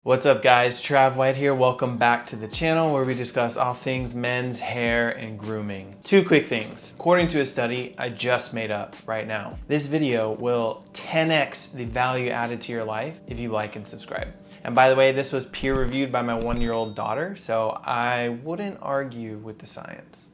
What's up guys, Trav White here. Welcome back to the channel where we discuss all things men's hair and grooming. Two quick things. According to a study I just made up right now, this video will 10x the value added to your life if you like and subscribe. And by the way, this was peer reviewed by my 1-year-old daughter, so I wouldn't argue with the science.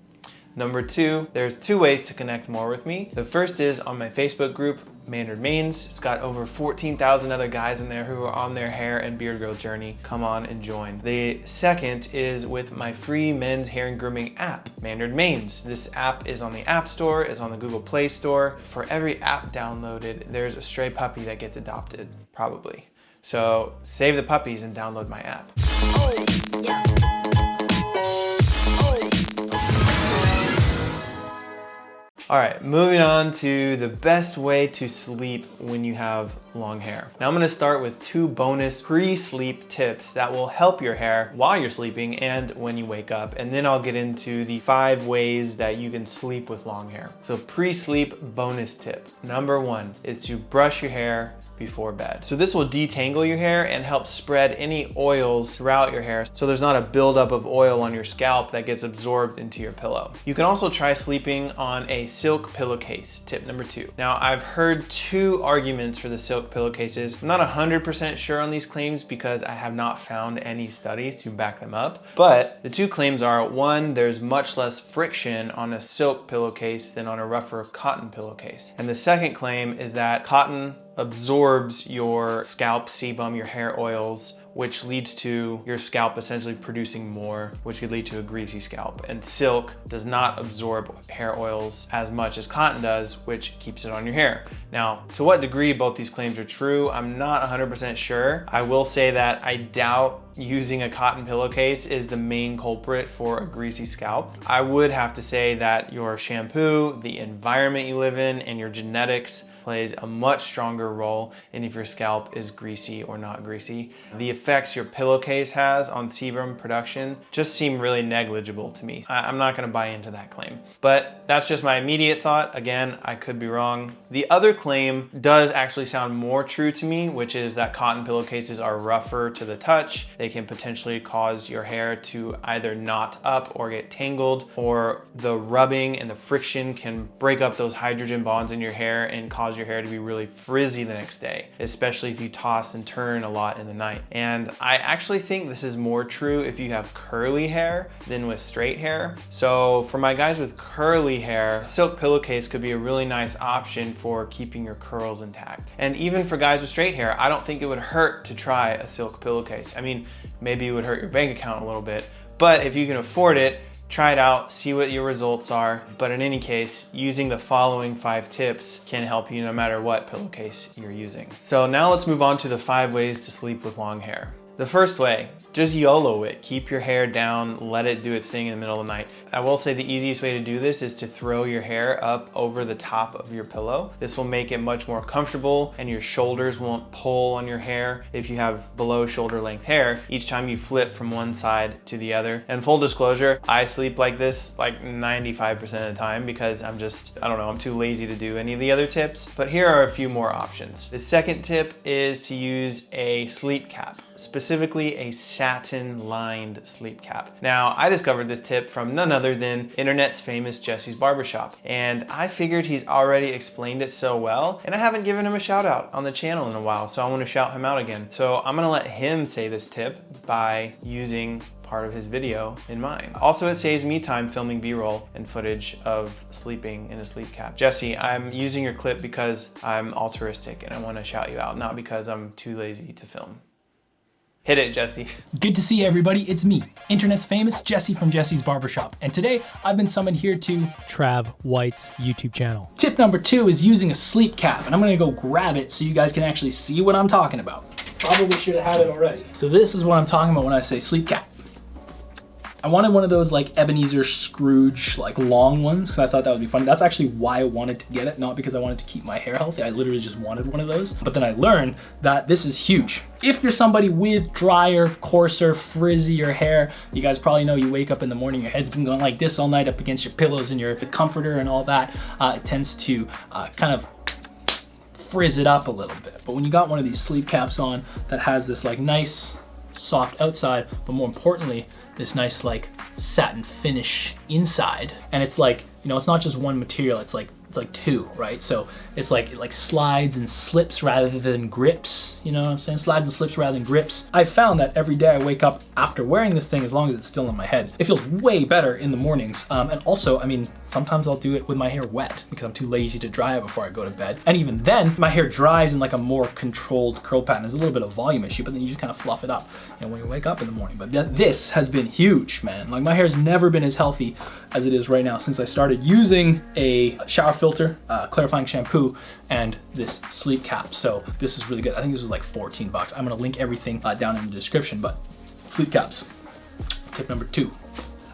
Number two, there's two ways to connect more with me. The first is on my Facebook group, Mandarin Mains. It's got over 14,000 other guys in there who are on their hair and beard growth journey. Come on and join. The second is with my free men's hair and grooming app, Mandarin Mains. This app is on the App Store, it's on the Google Play Store. For every app downloaded, there's a stray puppy that gets adopted, probably. So save the puppies and download my app. Oh, yeah. All right, moving on to the best way to sleep when you have long hair. Now I'm gonna start with two bonus pre-sleep tips that will help your hair while you're sleeping and when you wake up. And then I'll get into the 5 ways that you can sleep with long hair. So pre-sleep bonus tip. Number 1 is to brush your hair before bed. So this will detangle your hair and help spread any oils throughout your hair so there's not a buildup of oil on your scalp that gets absorbed into your pillow. You can also try sleeping on a silk pillowcase, tip number 2. Now I've heard 2 arguments for the silk pillowcases. I'm not 100% sure on these claims because I have not found any studies to back them up. But the 2 claims are, 1, there's much less friction on a silk pillowcase than on a rougher cotton pillowcase. And the second claim is that cotton absorbs your scalp sebum, your hair oils, which leads to your scalp essentially producing more, which could lead to a greasy scalp. And silk does not absorb hair oils as much as cotton does, which keeps it on your hair. Now, to what degree both these claims are true, I'm not 100% sure. I will say that I doubt using a cotton pillowcase is the main culprit for a greasy scalp. I would have to say that your shampoo, the environment you live in, and your genetics plays a much stronger role in if your scalp is greasy or not greasy. The effects your pillowcase has on sebum production just seem really negligible to me. I'm not gonna buy into that claim. But that's just my immediate thought. Again, I could be wrong. The other claim does actually sound more true to me, which is that cotton pillowcases are rougher to the touch. They can potentially cause your hair to either knot up or get tangled, or the rubbing and the friction can break up those hydrogen bonds in your hair and cause your hair to be really frizzy the next day, especially if you toss and turn a lot in the night. And I actually think this is more true if you have curly hair than with straight hair. So for my guys with curly hair, silk pillowcase could be a really nice option for keeping your curls intact. And even for guys with straight hair, I don't think it would hurt to try a silk pillowcase. I mean, maybe it would hurt your bank account a little bit, but if you can afford it, try it out, see what your results are. But in any case, using the following 5 tips can help you no matter what pillowcase you're using. So now let's move on to the 5 ways to sleep with long hair. The first way, just YOLO it. Keep your hair down, let it do its thing in the middle of the night. I will say the easiest way to do this is to throw your hair up over the top of your pillow. This will make it much more comfortable and your shoulders won't pull on your hair if you have below shoulder length hair each time you flip from one side to the other. And full disclosure, I sleep like this like 95% of the time because I'm too lazy to do any of the other tips. But here are a few more options. The second tip is to use a sleep cap, specifically a satin lined sleep cap. Now, I discovered this tip from none other than internet's famous Jesse's Barbershop. And I figured he's already explained it so well, and I haven't given him a shout out on the channel in a while, so I want to shout him out again. So I'm gonna let him say this tip by using part of his video in mine. Also, it saves me time filming B-roll and footage of sleeping in a sleep cap. Jesse, I'm using your clip because I'm altruistic and I want to shout you out, not because I'm too lazy to film. Hit it, Jesse. Good to see everybody. It's me, internet's famous Jesse from Jesse's Barbershop. And today I've been summoned here to Trav White's YouTube channel. Tip number 2 is using a sleep cap. And I'm gonna go grab it so you guys can actually see what I'm talking about. Probably should have had it already. So this is what I'm talking about when I say sleep cap. I wanted one of those like Ebenezer Scrooge like long ones because I thought that would be funny. That's actually why I wanted to get it, not because I wanted to keep my hair healthy. I literally just wanted one of those. But then I learned that this is huge. If you're somebody with drier, coarser, frizzier hair, you guys probably know you wake up in the morning, your head's been going like this all night up against your pillows and the comforter and all that. It tends to kind of frizz it up a little bit. But when you got one of these sleep caps on that has this like nice soft outside, but more importantly, this nice like satin finish inside. And it's like, you know, it's not just one material, it's like two, right? So it's like, it like slides and slips rather than grips, you know what I'm saying? Slides and slips rather than grips. I found that every day I wake up after wearing this thing, as long as it's still in my head, it feels way better in the mornings. And also, I mean, sometimes I'll do it with my hair wet because I'm too lazy to dry it before I go to bed. And even then, my hair dries in like a more controlled curl pattern. There's a little bit of volume issue, but then you just kind of fluff it up and when you wake up in the morning. But this has been huge, man. Like my hair's never been as healthy as it is right now since I started using a shower filter, clarifying shampoo, and this sleep cap. So this is really good. I think this was like 14 bucks. I'm gonna link everything down in the description, but sleep caps, tip number 2.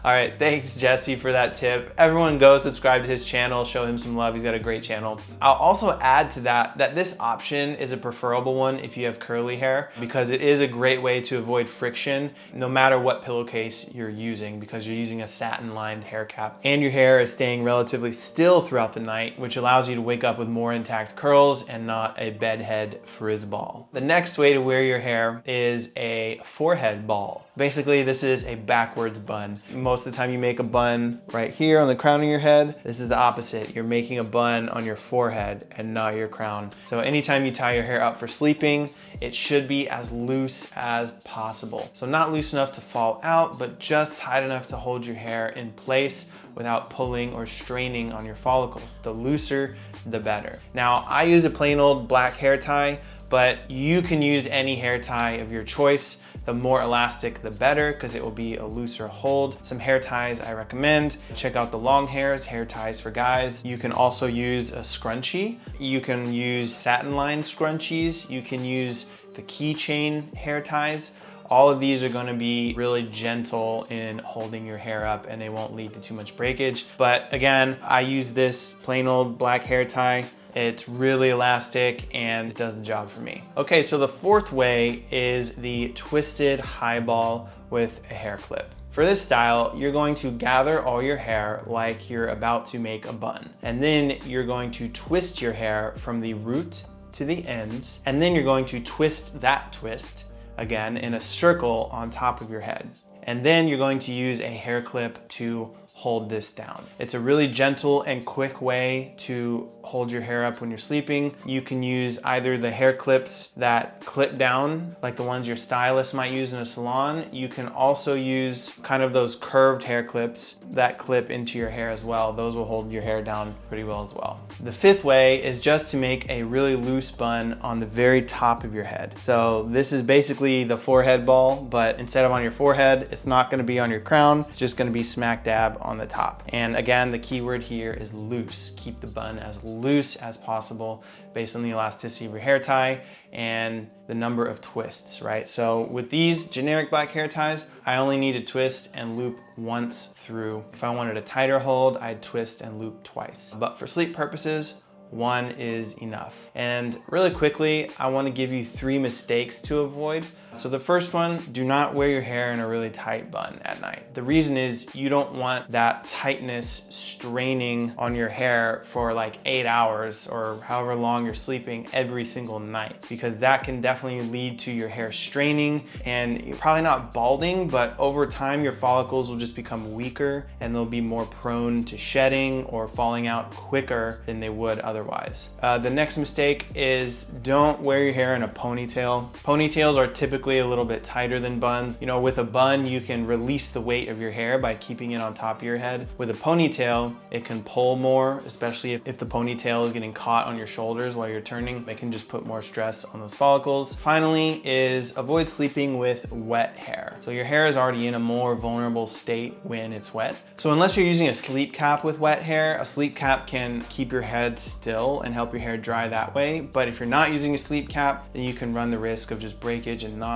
All right, thanks Jesse for that tip. Everyone go subscribe to his channel, show him some love. He's got a great channel. I'll also add to that this option is a preferable one if you have curly hair, because it is a great way to avoid friction no matter what pillowcase you're using, because you're using a satin lined hair cap and your hair is staying relatively still throughout the night, which allows you to wake up with more intact curls and not a bedhead frizz ball. The next way to wear your hair is a forehead ball. Basically, this is a backwards bun. Most of the time you make a bun right here on the crown of your head. This is the opposite. You're making a bun on your forehead and not your crown. So anytime you tie your hair up for sleeping, it should be as loose as possible. So not loose enough to fall out, but just tight enough to hold your hair in place without pulling or straining on your follicles. The looser, the better. Now, I use a plain old black hair tie, but you can use any hair tie of your choice. The more elastic, the better, because it will be a looser hold. Some hair ties I recommend. Check out the long hairs, hair ties for guys. You can also use a scrunchie. You can use satin lined scrunchies. You can use the keychain hair ties. All of these are gonna be really gentle in holding your hair up and they won't lead to too much breakage. But again, I use this plain old black hair tie. It's really elastic and it does the job for me. Okay, so the fourth way is the twisted high ball with a hair clip. For this style, you're going to gather all your hair like you're about to make a bun. And then you're going to twist your hair from the root to the ends. And then you're going to twist that twist again in a circle on top of your head. And then you're going to use a hair clip to hold this down. It's a really gentle and quick way to hold your hair up when you're sleeping. You can use either the hair clips that clip down, like the ones your stylist might use in a salon. You can also use kind of those curved hair clips that clip into your hair as well. Those will hold your hair down pretty well as well. The fifth way is just to make a really loose bun on the very top of your head. So this is basically the forehead ball, but instead of on your forehead, it's not gonna be on your crown. It's just gonna be smack dab on the top. And again, the key word here is loose. Keep the bun as loose as possible based on the elasticity of your hair tie and the number of twists, right? So with these generic black hair ties, I only need to twist and loop once through. If I wanted a tighter hold, I'd twist and loop twice. But for sleep purposes, one is enough. And really quickly, I want to give you 3 mistakes to avoid. So the first one, do not wear your hair in a really tight bun at night. The reason is you don't want that tightness straining on your hair for like 8 hours or however long you're sleeping every single night, because that can definitely lead to your hair straining and you're probably not balding, but over time your follicles will just become weaker and they'll be more prone to shedding or falling out quicker than they would otherwise. The next mistake is don't wear your hair in a ponytail. Ponytails are typically a little bit tighter than buns. You know, with a bun, you can release the weight of your hair by keeping it on top of your head. With a ponytail, it can pull more, especially if the ponytail is getting caught on your shoulders while you're turning. It can just put more stress on those follicles. Finally is avoid sleeping with wet hair. So your hair is already in a more vulnerable state when it's wet. So unless you're using a sleep cap with wet hair, a sleep cap can keep your head still and help your hair dry that way. But if you're not using a sleep cap, then you can run the risk of just breakage and knots.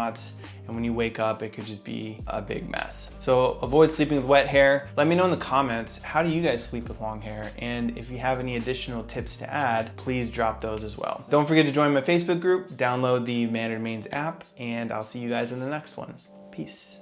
And when you wake up, it could just be a big mess. So avoid sleeping with wet hair. Let me know in the comments, how do you guys sleep with long hair? And if you have any additional tips to add, please drop those as well. Don't forget to join my Facebook group, download the Man Remains app, and I'll see you guys in the next one. Peace.